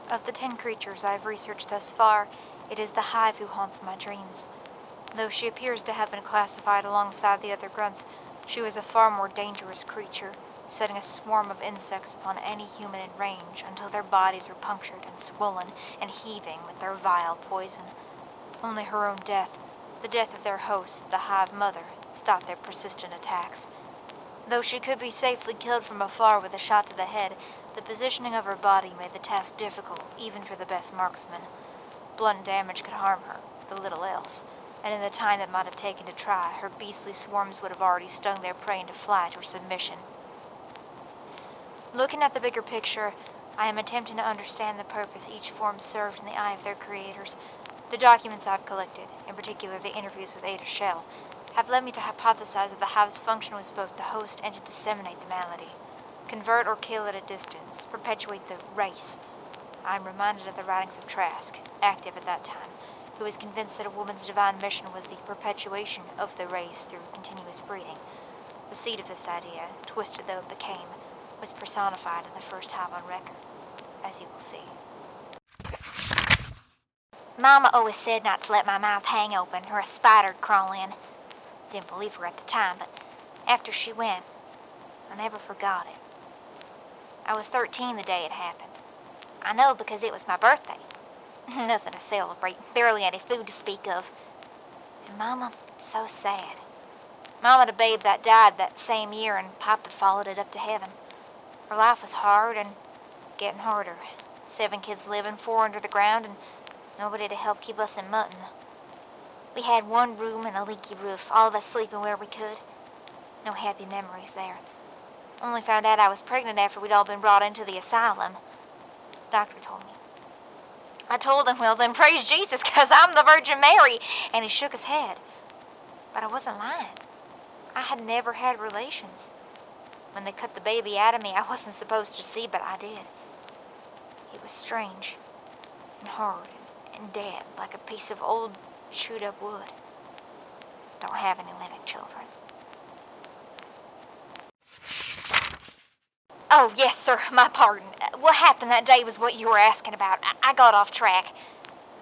Of the 10 creatures I've researched thus far, it is the Hive who haunts my dreams. Though she appears to have been classified alongside the other grunts, she was a far more dangerous creature, setting a swarm of insects upon any human in range until their bodies were punctured and swollen and heaving with their vile poison. Only her own death, the death of their host, the Hive Mother, stopped their persistent attacks. Though she could be safely killed from afar with a shot to the head, the positioning of her body made the task difficult, even for the best marksman. Blunt damage could harm her, but little else, and in the time it might have taken to try, her beastly swarms would have already stung their prey into flight or submission. Looking at the bigger picture, I am attempting to understand the purpose each form served in the eye of their creators. The documents I've collected, in particular the interviews with Ada Shell, have led me to hypothesize that the Hive's function was both to host and to disseminate the malady. Convert or kill at a distance, perpetuate the race. I am reminded of the writings of Trask, active at that time, who was convinced that a woman's divine mission was the perpetuation of the race through continuous breeding. The seed of this idea, twisted though it became, was personified in the first Hive on record, as you will see. Mama always said not to let my mouth hang open or a spider'd crawl in. Didn't believe her at the time, but after she went, I never forgot it. I was 13 the day it happened. I know because it was my birthday. Nothing to celebrate, barely any food to speak of. And Mama, so sad. Mama had a babe that died that same year, and Papa followed it up to heaven. Her life was hard and getting harder. 7 kids living, 4 under the ground, and nobody to help keep us in mutton. We had 1 room and a leaky roof, all of us sleeping where we could. No happy memories there. Only found out I was pregnant after we'd all been brought into the asylum. The doctor told me. I told him, well then praise Jesus, 'cause I'm the Virgin Mary, and he shook his head. But I wasn't lying. I had never had relations. When they cut the baby out of me, I wasn't supposed to see, but I did. It was strange, and hard, and dead, like a piece of old, chewed-up wood. Don't have any living children. Oh, yes, sir, my pardon. What happened that day was what you were asking about. I got off track.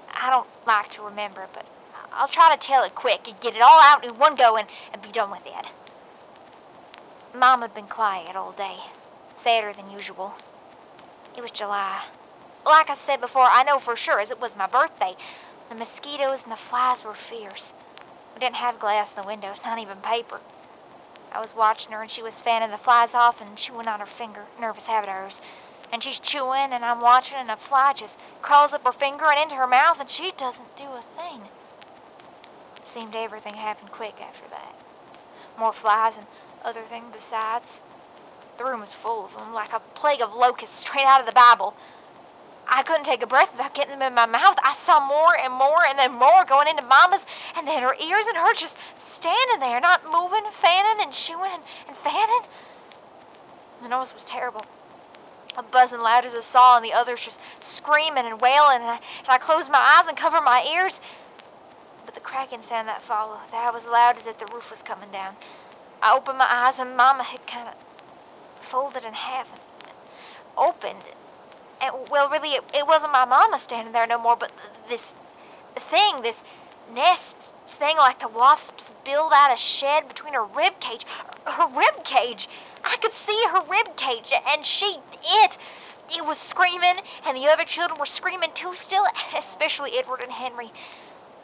I don't like to remember, but I'll try to tell it quick and get it all out in one go and be done with it. Mom had been quiet all day, sadder than usual. It was July. Like I said before, I know for sure as it was my birthday. The mosquitoes and the flies were fierce. We didn't have glass in the windows, not even paper. I was watching her, and she was fanning the flies off and chewing on her finger, nervous habit of hers. And she's chewing, and I'm watching, and a fly just crawls up her finger and into her mouth, and she doesn't do a thing. Seemed everything happened quick after that. More flies and other things besides. The room was full of them, like a plague of locusts straight out of the Bible. I couldn't take a breath without getting them in my mouth. I saw more and more and then more going into Mama's, and then her ears, and her just standing there, not moving, fanning and chewing and fanning. The noise was terrible. A buzzing loud as a saw, and the others just screaming and wailing, and I closed my eyes and covered my ears. But the cracking sound that followed, that was loud as if the roof was coming down. I opened my eyes, and Mama had kind of folded in half and opened. And, well, really, it wasn't my Mama standing there no more, but this nest thing like the wasps build out a shed between her rib cage. Her rib cage! I could see her rib cage, and it was screaming, and the other children were screaming too still, especially Edward and Henry.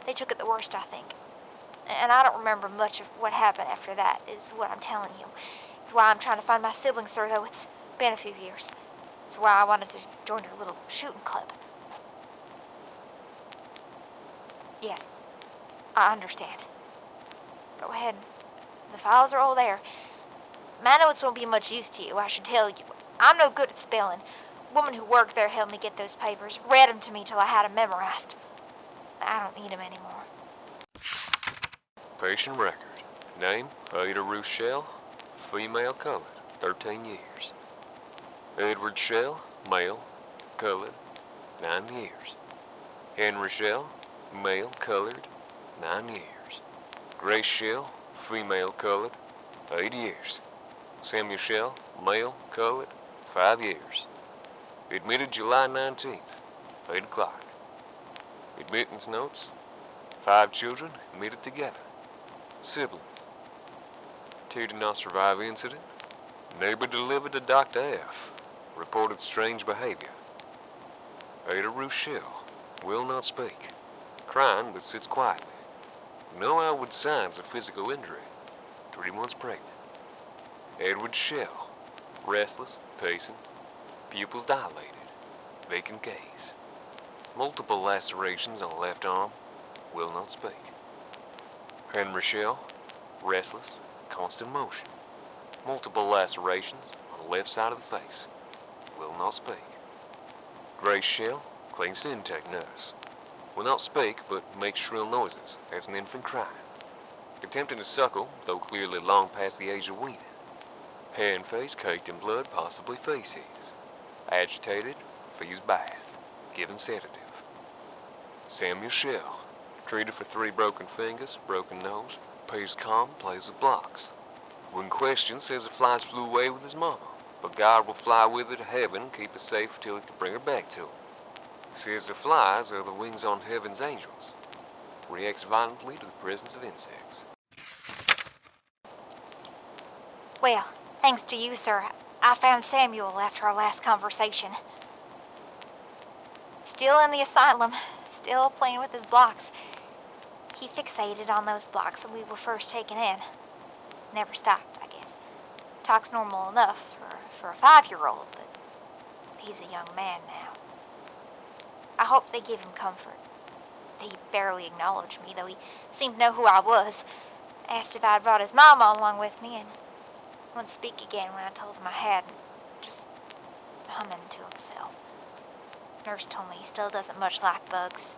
They took it the worst, I think. And I don't remember much of what happened after that, is what I'm telling you. It's why I'm trying to find my siblings, sir, though it's been a few years. It's why I wanted to join her little shooting club. Yes, I understand. Go ahead. The files are all there. My notes won't be much use to you, I should tell you. I'm no good at spelling. The woman who worked there helped me get those papers, read them to me till I had them memorized. I don't need them anymore. Patient record. Name, Ada Ruth Shell, female, colored, 13 years. Edward Shell, male, colored, 9 years. Henry Shell, male, colored, 9 years. Grace Shell, female, colored, 8 years. Samuel Shell, male, colored, 5 years. Admitted July 19th, 8 o'clock. Admittance notes. 5 children admitted together. Sibling. 2 did not survive incident. Neighbor delivered to Dr. F. Reported strange behavior. Ada Rochelle. Will not speak. Crying but sits quietly. No outward signs of physical injury. 3 months pregnant. Edward Shell. Restless, pacing. Pupils dilated. Vacant gaze. Multiple lacerations on left arm. Will not speak. Henry Shell. Restless, constant motion. Multiple lacerations on the left side of the face. Will not speak. Grace Shell. Clean intake nurse. Will not speak, but makes shrill noises as an infant crying. Attempting to suckle, though clearly long past the age of weaning. Hair and face caked in blood, possibly feces. Agitated, refused bath. Given sedative. Samuel Shell. Treated for 3 broken fingers, broken nose. Appears calm, plays with blocks. When questioned, says the flies flew away with his mama, but God will fly with her to heaven and keep her safe till he can bring her back to him. Says the flies are the wings on heaven's angels. Reacts violently to the presence of insects. Well, thanks to you, sir, I found Samuel after our last conversation. Still in the asylum, still playing with his blocks. He fixated on those blocks when we were first taken in. Never stopped, I guess. Talks normal enough for a 5-year-old, but he's a young man now. I hope they give him comfort. He barely acknowledged me, though he seemed to know who I was. Asked if I'd brought his mama along with me, and wouldn't speak again when I told him I hadn't. Just humming to himself. Nurse told me he still doesn't much like bugs.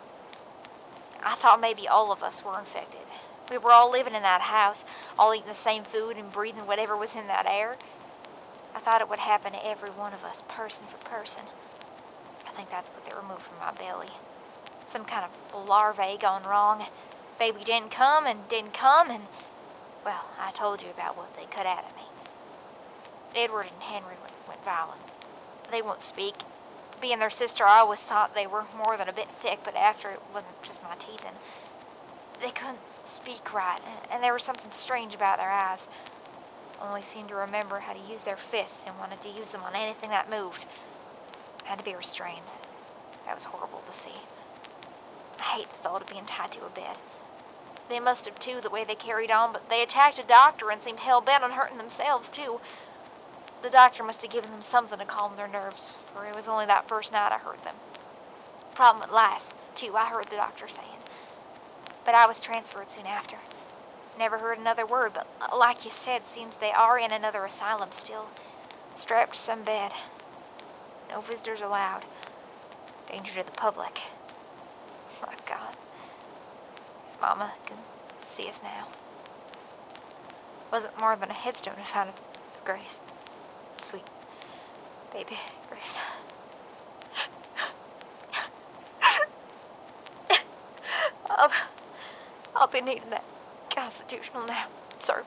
I thought maybe all of us were infected. We were all living in that house, all eating the same food and breathing whatever was in that air. I thought it would happen to every one of us, person for person. I think that's what they removed from my belly. Some kind of larvae gone wrong. Baby didn't come, and, well, I told you about what they cut out of me. Edward and Henry went violent. They won't speak. Being their sister, I always thought they were more than a bit thick, but after it wasn't just my teasing. They couldn't speak right, and there was something strange about their eyes. Only seemed to remember how to use their fists and wanted to use them on anything that moved. Had to be restrained. That was horrible to see. I hate the thought of being tied to a bed. They must have too, the way they carried on, but they attacked a doctor and seemed hell-bent on hurting themselves too. The doctor must have given them something to calm their nerves, for it was only that first night I heard them. Problem at last, too, I heard the doctor saying. But I was transferred soon after. Never heard another word, but like you said, seems they are in another asylum still, strapped to some bed. No visitors allowed. Danger to the public. My God. Mama can see us now. Wasn't more than a headstone I found of Grace. Sweet baby Grace. I'll be needing that constitutional now, sir.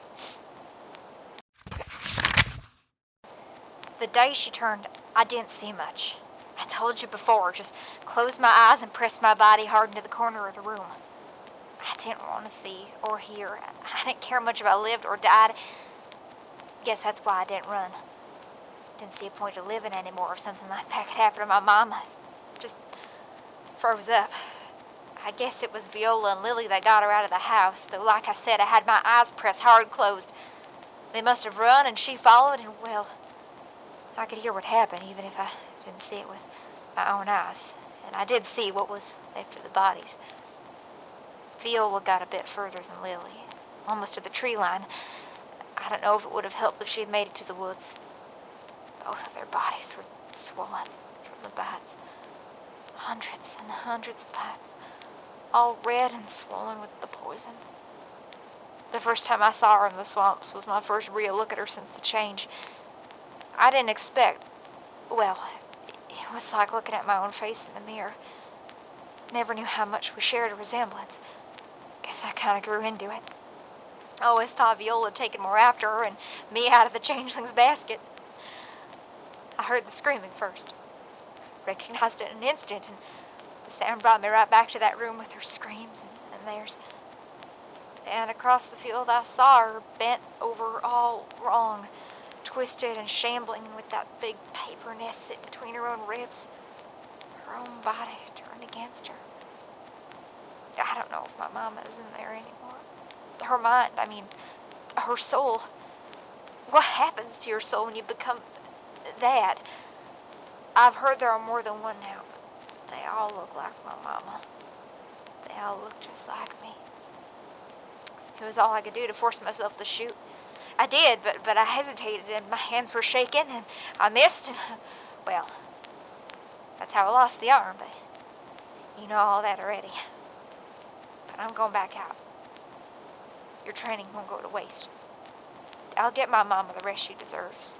The day she turned, I didn't see much. I told you before, just closed my eyes and pressed my body hard into the corner of the room. I didn't want to see or hear. I didn't care much if I lived or died. Guess that's why I didn't run. Didn't see a point of living anymore if something like that could happen to my mama. Just froze up. I guess it was Viola and Lily that got her out of the house, though like I said, I had my eyes pressed hard closed. They must have run and she followed, and well, I could hear what happened even if I didn't see it with my own eyes. And I did see what was left of the bodies. Viola got a bit further than Lily, almost to the tree line. I don't know if it would have helped if she had made it to the woods. Both of their bodies were swollen from the bites. Hundreds and hundreds of bites, all red and swollen with the poison. The first time I saw her in the swamps was my first real look at her since the change. I didn't expect, well, it was like looking at my own face in the mirror. Never knew how much we shared a resemblance. Guess I kind of grew into it. I always thought Viola had taken more after her and me out of the changeling's basket. I heard the screaming first. Recognized it in an instant, and The sound brought me right back to that room with her screams and theirs. And across the field I saw her, bent over all wrong, twisted and shambling with that big paper nest sitting between her own ribs. Her own body turned against her. I don't know if my mama is in there anymore. Her mind, I mean, her soul. What happens to your soul when you become that? I've heard there are more than one now, but they all look like my mama. They all look just like me. It was all I could do to force myself to shoot. I did, but I hesitated and my hands were shaking and I missed. Well, that's how I lost the arm, but you know all that already. But I'm going back out. Your training won't go to waste. I'll get my mama the rest she deserves.